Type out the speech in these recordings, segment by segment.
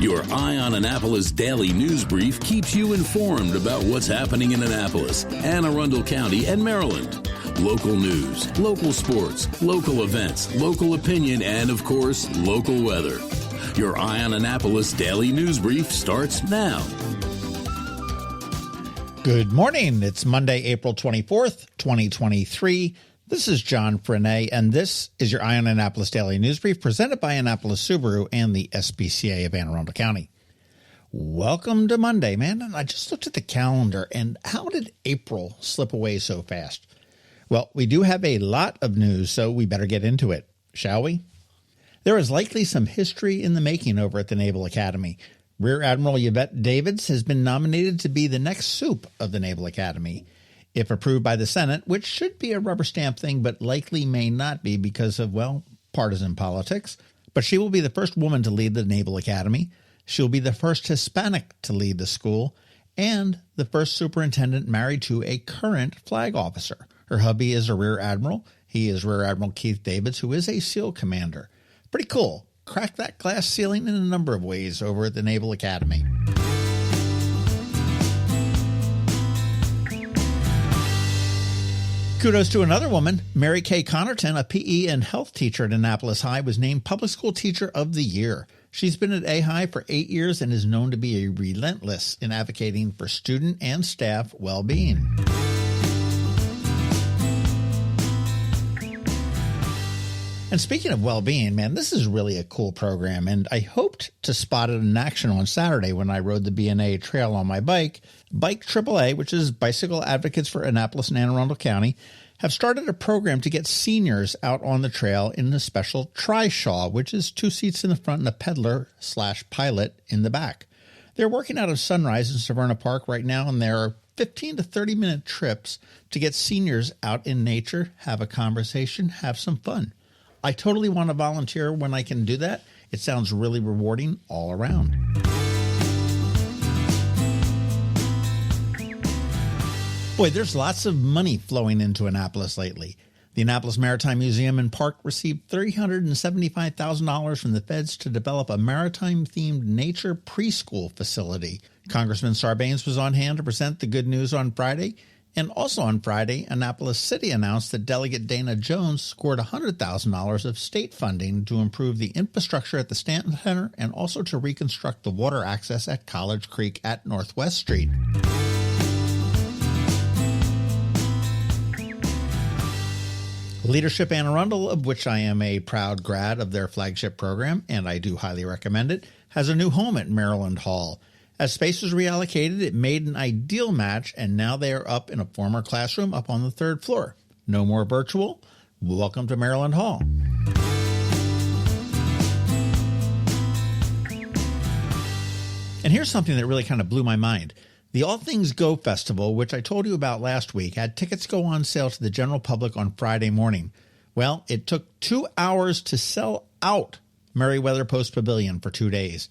Your Eye on Annapolis daily news brief keeps you informed about what's happening in Annapolis, Anne Arundel County, and Maryland. Local news, local sports, local events, local opinion, and, of course, local weather. Your Eye on Annapolis daily news brief starts now. Good morning. It's Monday, April 24th, 2023. This is John Frenaye, and this is your Eye on Annapolis Daily News Brief presented by Annapolis Subaru and the SPCA of Anne Arundel County. Welcome to Monday, man. And I just looked at the calendar, and how did April slip away so fast? Well, we do have a lot of news, so we better get into it, shall we? There is likely some history in the making over at the Naval Academy. Rear Admiral Yvette Davids has been nominated to be the next soup of the Naval Academy. If approved by the Senate, which should be a rubber stamp thing, but likely may not be because of, well, partisan politics. But she will be the first woman to lead the Naval Academy. She'll be the first Hispanic to lead the school, and the first superintendent married to a current flag officer. Her hubby is a Rear Admiral. He is Rear Admiral Keith Davids, who is a SEAL commander. Pretty cool. Crack that glass ceiling in a number of ways over at the Naval Academy. Kudos to another woman. Mary Kay Connerton, a PE and health teacher at Annapolis High, was named Public School Teacher of the Year. She's been at A-High for 8 years and is known to be relentless in advocating for student and staff well-being. And speaking of well-being, man, this is really a cool program, and I hoped to spot it in action on Saturday when I rode the B&A trail on my bike. Bike AAA, which is Bicycle Advocates for Annapolis and Anne Arundel County, have started a program to get seniors out on the trail in the special Trishaw, which is 2 seats in the front and a peddler/pilot in the back. They're working out of Sunrise in Severna Park right now, and there are 15 to 30-minute trips to get seniors out in nature, have a conversation, have some fun. I totally want to volunteer when I can do that. It sounds really rewarding all around. Boy, there's lots of money flowing into Annapolis lately. The Annapolis Maritime Museum and Park received $375,000 from the feds to develop a maritime-themed nature preschool facility. Congressman Sarbanes was on hand to present the good news on Friday. And also on Friday, Annapolis City announced that Delegate Dana Jones scored $100,000 of state funding to improve the infrastructure at the Stanton Center and also to reconstruct the water access at College Creek at Northwest Street. Leadership Anne Arundel, of which I am a proud grad of their flagship program, and I do highly recommend it, has a new home at Maryland Hall. As space was reallocated, it made an ideal match, and now they are up in a former classroom up on the 3rd floor. No more virtual. Welcome to Maryland Hall. And here's something that really kind of blew my mind. The All Things Go Festival, which I told you about last week, had tickets go on sale to the general public on Friday morning. Well, it took 2 hours to sell out Meriwether Post Pavilion for 2 days.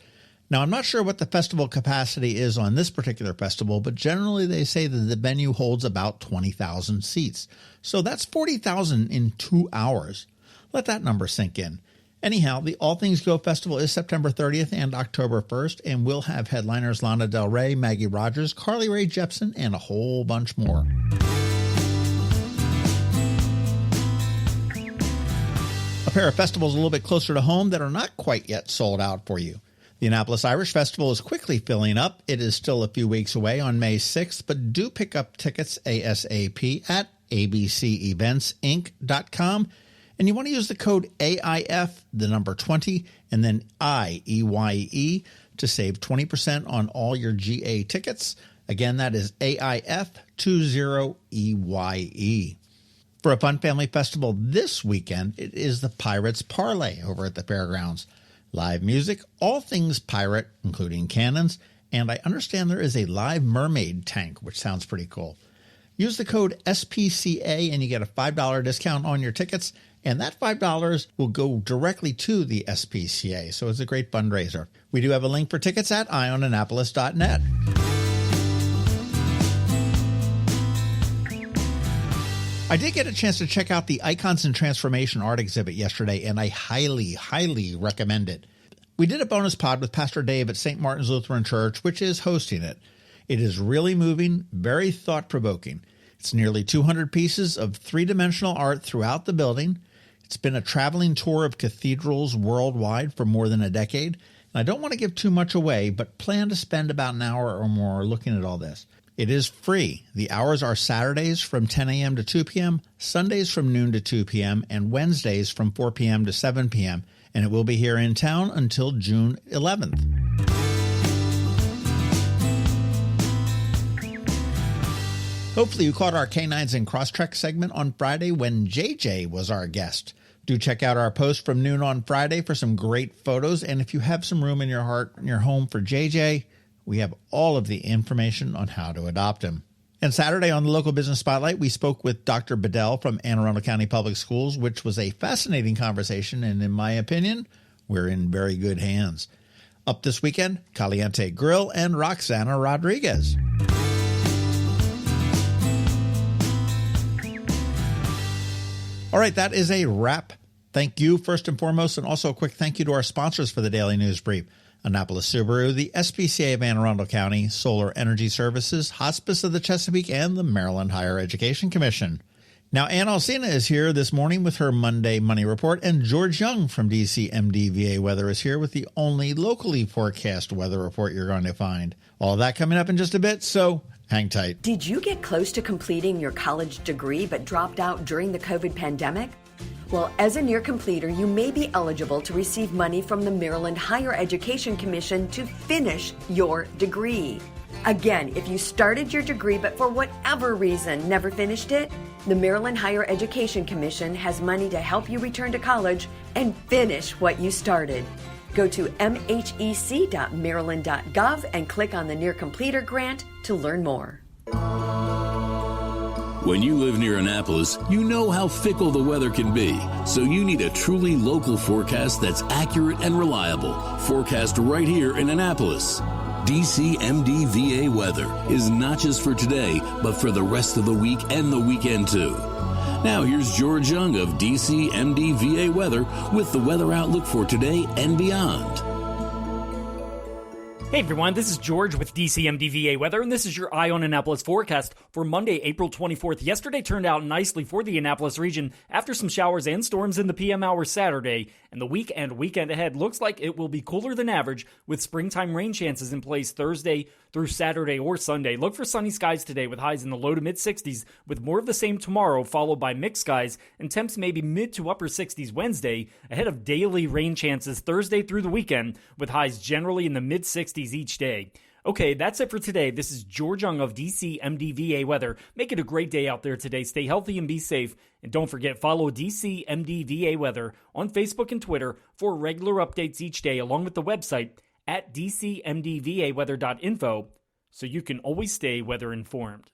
Now, I'm not sure what the festival capacity is on this particular festival, but generally they say that the venue holds about 20,000 seats. So that's 40,000 in 2 hours. Let that number sink in. Anyhow, the All Things Go Festival is September 30th and October 1st, and we'll have headliners Lana Del Rey, Maggie Rogers, Carly Rae Jepsen, and a whole bunch more. A pair of festivals a little bit closer to home that are not quite yet sold out for you. The Annapolis Irish Festival is quickly filling up. It is still a few weeks away on May 6th, but do pick up tickets ASAP at abceventsinc.com. And you want to use the code AIF, the number 20, and then IEYE to save 20% on all your GA tickets. Again, that is AIF20EYE. For a fun family festival this weekend, it is the Pirates Parlay over at the fairgrounds. Live music, all things pirate, including cannons, and I understand there is a live mermaid tank, which sounds pretty cool. Use the code SPCA and you get a $5 discount on your tickets, and that $5 will go directly to the SPCA, so it's a great fundraiser. We do have a link for tickets at eyeonannapolis.net. I did get a chance to check out the Icons and Transformation art exhibit yesterday, and I highly, highly recommend it. We did a bonus pod with Pastor Dave at St. Martin's Lutheran Church, which is hosting it. It is really moving, very thought-provoking. It's nearly 200 pieces of three-dimensional art throughout the building. It's been a traveling tour of cathedrals worldwide for more than a decade. And I don't want to give too much away, but plan to spend about an hour or more looking at all this. It is free. The hours are Saturdays from 10 a.m. to 2 p.m., Sundays from noon to 2 p.m., and Wednesdays from 4 p.m. to 7 p.m., and it will be here in town until June 11th. Hopefully you caught our Canines in Crosstrek segment on Friday when JJ was our guest. Do check out our post from noon on Friday for some great photos, and if you have some room in your heart and your home for JJ, we have all of the information on how to adopt him. And Saturday on the Local Business Spotlight, we spoke with Dr. Bedell from Anne Arundel County Public Schools, which was a fascinating conversation, and in my opinion, we're in very good hands. Up this weekend, Caliente Grill and Roxana Rodriguez. All right, that is a wrap. Thank you, first and foremost, and also a quick thank you to our sponsors for the Daily News Brief. Annapolis Subaru, the SPCA of Anne Arundel County, Solar Energy Services, Hospice of the Chesapeake, and the Maryland Higher Education Commission. Now, Ann Alsina is here this morning with her Monday Money Report, and George Young from DCMDVA Weather is here with the only locally forecast weather report you're going to find. All of that coming up in just a bit, so hang tight. Did you get close to completing your college degree but dropped out during the COVID pandemic? Well, as a near completer, you may be eligible to receive money from the Maryland Higher Education Commission to finish your degree. Again, if you started your degree but for whatever reason never finished it, the Maryland Higher Education Commission has money to help you return to college and finish what you started. Go to mhec.maryland.gov and click on the Near Completer grant to learn more. When you live near Annapolis, you know how fickle the weather can be. So you need a truly local forecast that's accurate and reliable. Forecast right here in Annapolis. DCMDVA Weather is not just for today, but for the rest of the week and the weekend too. Now here's George Young of DCMDVA Weather with the weather outlook for today and beyond. Hey everyone, this is George with DCMDVA Weather, and this is your Eye on Annapolis forecast for Monday, April 24th. Yesterday turned out nicely for the Annapolis region after some showers and storms in the PM hours Saturday, and the week and weekend ahead looks like it will be cooler than average with springtime rain chances in place Thursday through Saturday or Sunday. Look for sunny skies today with highs in the low to mid 60s, with more of the same tomorrow, followed by mixed skies and temps maybe mid to upper 60s Wednesday, ahead of daily rain chances Thursday through the weekend, with highs generally in the mid 60s each day. Okay, that's it for today. This is George Young of DCMDVA Weather. Make it a great day out there today. Stay healthy and be safe. And don't forget, follow DCMDVA Weather on Facebook and Twitter for regular updates each day, along with the website at dcmdvaweather.info, so you can always stay weather informed.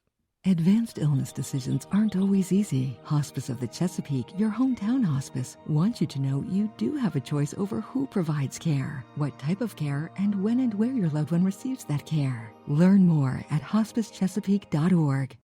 Advanced illness decisions aren't always easy. Hospice of the Chesapeake, your hometown hospice, wants you to know you do have a choice over who provides care, what type of care, and when and where your loved one receives that care. Learn more at hospicechesapeake.org.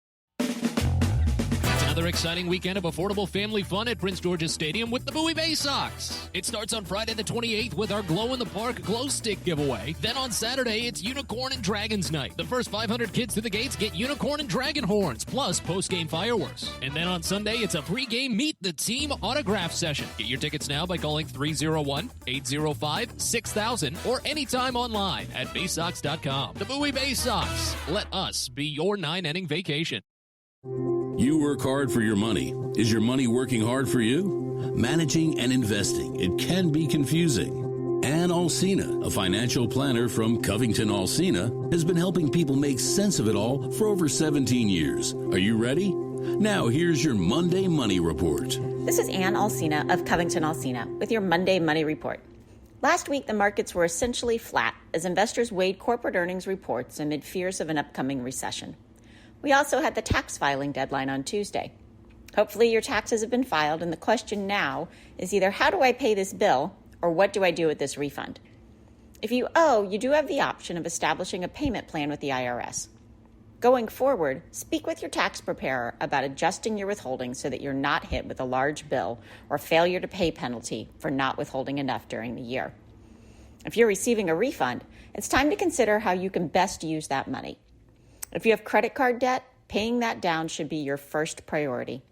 Another exciting weekend of affordable family fun at Prince George's Stadium with the Bowie Bay Sox. It starts on Friday the 28th with our Glow in the Park Glow Stick giveaway. Then on Saturday, it's Unicorn and Dragons Night. The first 500 kids to the gates get unicorn and dragon horns, plus post-game fireworks. And then on Sunday, it's a pre-game Meet the Team autograph session. Get your tickets now by calling 301-805-6000 or anytime online at baysox.com. The Bowie Bay Sox. Let us be your 9-inning vacation. You work hard for your money. Is your money working hard for you? Managing and investing, it can be confusing. Ann Alsina, a financial planner from CovingtonAlsina, has been helping people make sense of it all for over 17 years. Are you ready? Now here's your Monday Money Report. This is Ann Alsina of CovingtonAlsina with your Monday Money Report. Last week, the markets were essentially flat as investors weighed corporate earnings reports amid fears of an upcoming recession. We also had the tax filing deadline on Tuesday. Hopefully your taxes have been filed, and the question now is either how do I pay this bill or what do I do with this refund? If you owe, you do have the option of establishing a payment plan with the IRS. Going forward, speak with your tax preparer about adjusting your withholding so that you're not hit with a large bill or failure to pay penalty for not withholding enough during the year. If you're receiving a refund, it's time to consider how you can best use that money. If you have credit card debt, paying that down should be your first priority.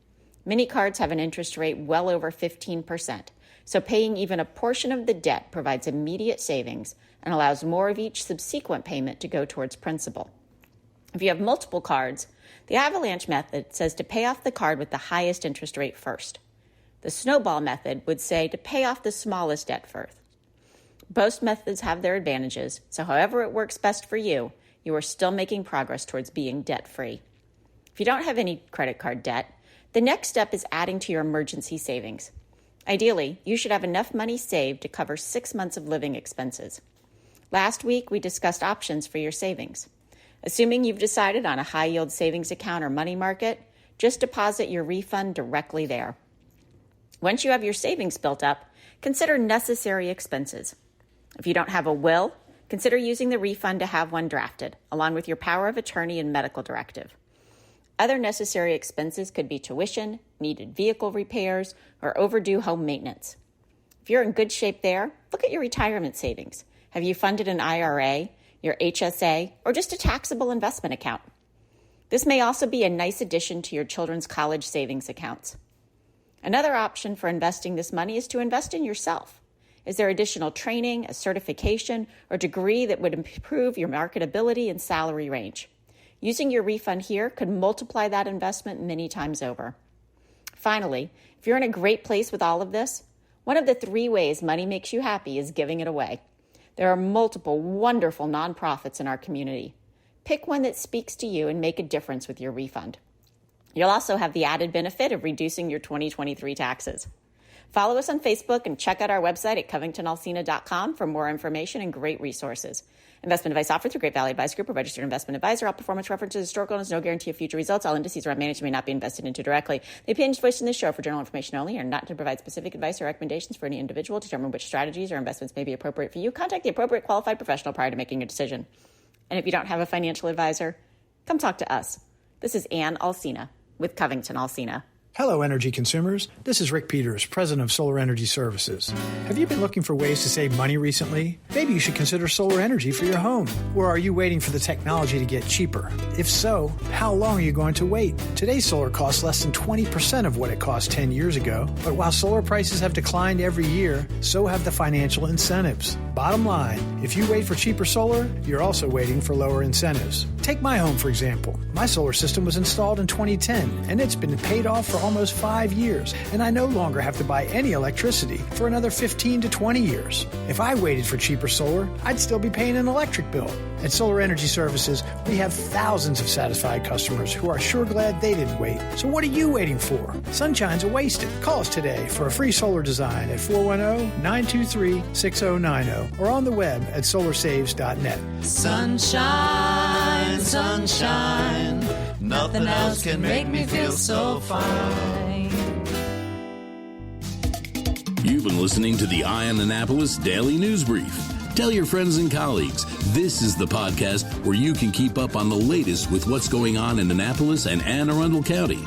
Many cards have an interest rate well over 15%, so paying even a portion of the debt provides immediate savings and allows more of each subsequent payment to go towards principal. If you have multiple cards, the avalanche method says to pay off the card with the highest interest rate first. The snowball method would say to pay off the smallest debt first. Both methods have their advantages, so however it works best for you, you are still making progress towards being debt-free. If you don't have any credit card debt, the next step is adding to your emergency savings. Ideally, you should have enough money saved to cover 6 months of living expenses. Last week, we discussed options for your savings. Assuming you've decided on a high-yield savings account or money market, just deposit your refund directly there. Once you have your savings built up, consider necessary expenses. If you don't have a will, consider using the refund to have one drafted, along with your power of attorney and medical directive. Other necessary expenses could be tuition, needed vehicle repairs, or overdue home maintenance. If you're in good shape there, look at your retirement savings. Have you funded an IRA, your HSA, or just a taxable investment account? This may also be a nice addition to your children's college savings accounts. Another option for investing this money is to invest in yourself. Is there additional training, a certification, or degree that would improve your marketability and salary range? Using your refund here could multiply that investment many times over. Finally, if you're in a great place with all of this, one of the 3 ways money makes you happy is giving it away. There are multiple wonderful nonprofits in our community. Pick one that speaks to you and make a difference with your refund. You'll also have the added benefit of reducing your 2023 taxes. Follow us on Facebook and check out our website at CovingtonAlsina.com for more information and great resources. Investment advice offered through Great Valley Advice Group, a registered investment advisor. All performance references historical and has no guarantee of future results. All indices are managed and may not be invested into directly. The opinions voiced in this show are for general information only and not to provide specific advice or recommendations for any individual. To determine which strategies or investments may be appropriate for you, contact the appropriate qualified professional prior to making a decision. And if you don't have a financial advisor, come talk to us. This is Ann Alsina with CovingtonAlsina. Hello, energy consumers. This is Rick Peters, president of Solar Energy Services. Have you been looking for ways to save money recently? Maybe you should consider solar energy for your home. Or are you waiting for the technology to get cheaper? If so, how long are you going to wait? Today's solar costs less than 20% of what it cost 10 years ago. But while solar prices have declined every year, so have the financial incentives. Bottom line, if you wait for cheaper solar, you're also waiting for lower incentives. Take my home, for example. My solar system was installed in 2010, and it's been paid off for almost 5 years, and I no longer have to buy any electricity for another 15 to 20 years. If I waited for cheaper solar, I'd still be paying an electric bill. At Solar Energy Services, we have thousands of satisfied customers who are sure glad they didn't wait. So what are you waiting for? Sunshine's a wasted. Call us today for a free solar design at 410-923-6090 or on the web at solarsaves.net. Sunshine, sunshine, nothing else can make me feel so fine. You've been listening to the Eye on Annapolis Daily News Brief. Tell your friends and colleagues, this is the podcast where you can keep up on the latest with what's going on in Annapolis and Anne Arundel County.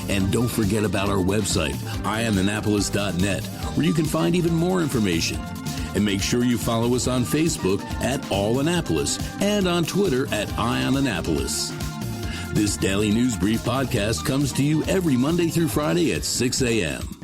And don't forget about our website, eyeonannapolis.net, where you can find even more information. And make sure you follow us on Facebook at All Annapolis and on Twitter at Eye on Annapolis. This Daily News Brief podcast comes to you every Monday through Friday at 6 a.m.